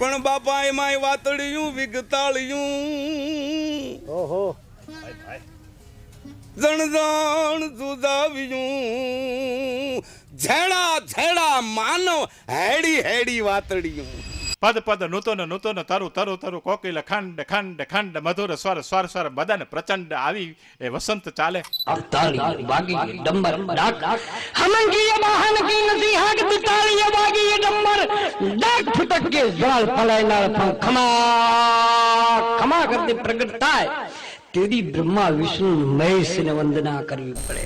પણ બાપા એમાંય વાતળિયું વિગતાળિયું ઓહો જણ જુદાવ્યું ઝેડા ઝેડા માનવ હેડી હેડી વાતળિયું પદ પદ નૂતન નૂતન તરુ તરુ તરુ કોકિલ ખંડ ખંડ ખંડ મધુર સ્વર સ્વર સ્વર મદન પ્રચંડ આવી એ વસંત ચાલે ताली बागी डंबर डाक हमन की ये वाहन की नसी हाक ताली ये बागी ये डंबर डाक फुटक के ज्वाल फलाय नाल खमा खमा करते प्रगटता है तेरी ब्रह्मा विष्णु महेश ने वंदना करवी पड़े।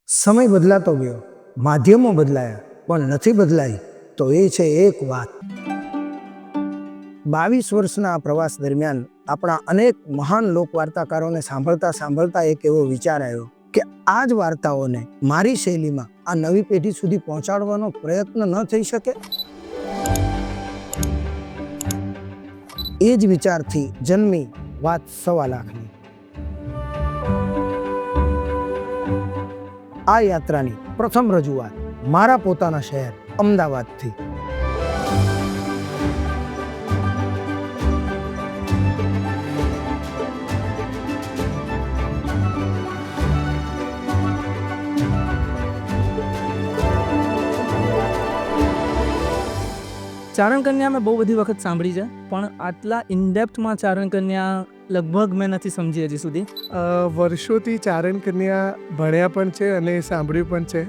સમય બદલાતો ગયો, માધ્યમો બદલાયા, પણ નથી બદલાઈ તો એ છે એક વાત. 22 વર્ષના આ પ્રવાસ દરમિયાન આપણા અનેક મહાન લોકવાર્તાકારોને સાંભળતા સાંભળતા એક એવો વિચાર આવ્યો કે આ જ વાર્તાઓને મારી શૈલીમાં આ નવી પેઢી સુધી પહોંચાડવાનો પ્રયત્ન ન થઈ શકે. એ જ વિચારથી જન્મી વાત 1.25 લાખની. આ યાત્રાની પ્રથમ રજૂઆત મારા પોતાના શહેર અમદાવાદથી. ચારણ કન્યા મેં બહુ બધી વખત સાંભળી છે, પણ આટલા ઇનડેપ્થમાં ચારણ કન્યા લગભગ મેં નથી સમજી હજી સુધી. વર્ષોથી ચારણ કન્યા ભણ્યા પણ છે અને સાંભળ્યું પણ છે,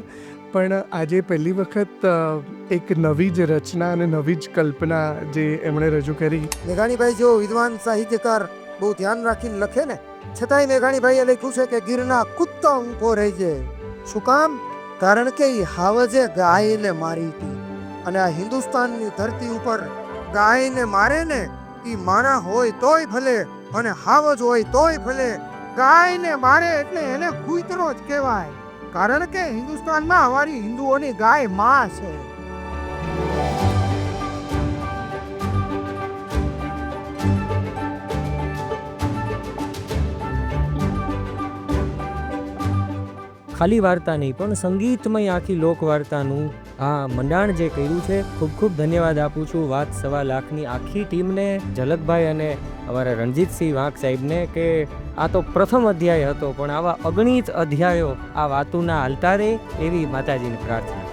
પણ આજે પહેલી વખત એક નવી જ રચના અને નવી જ કલ્પના જે એમણે રજૂ કરી. મેઘાણીભાઈ જેવો વિદ્વાન સાહિત્યકાર બહુ ધ્યાન રાખીને લખે ને, છતાંય મેઘાણીભાઈએ લખ્યું છે કે ગીરના કુત્તા ઊંઘો રહેજે. શું કામ? કારણ કે એ હાવજે ગાયને મારી હતી, અને આ હિન્દુસ્તાનની ધરતી ઉપર ગાયને મારે ને એ માણા હોય તોય ભલે અને હાવજ હોય તોય ભલે, ગાયને મારે એટલે એને કૂતરો જ કહેવાય, કારણ કે હિન્દુસ્તાનમાં અમારી હિન્દુઓની ગાય માં છે. ખાલી વાર્તા નહીં પણ સંગીતમય આખી લોકવાર્તાનું આ મંડાણ જે કર્યું છે, ખૂબ ખૂબ ધન્યવાદ આપું છું વાત 1.25 લાખની આખી ટીમને, ઝલકભાઈ અને અમારા રણજીતસિંહ વાંક સાહેબને, કે આ તો પ્રથમ અધ્યાય હતો પણ આવા અગણિત અધ્યાયો આ વાતોના હાલતા રહે એવી માતાજીની પ્રાર્થના.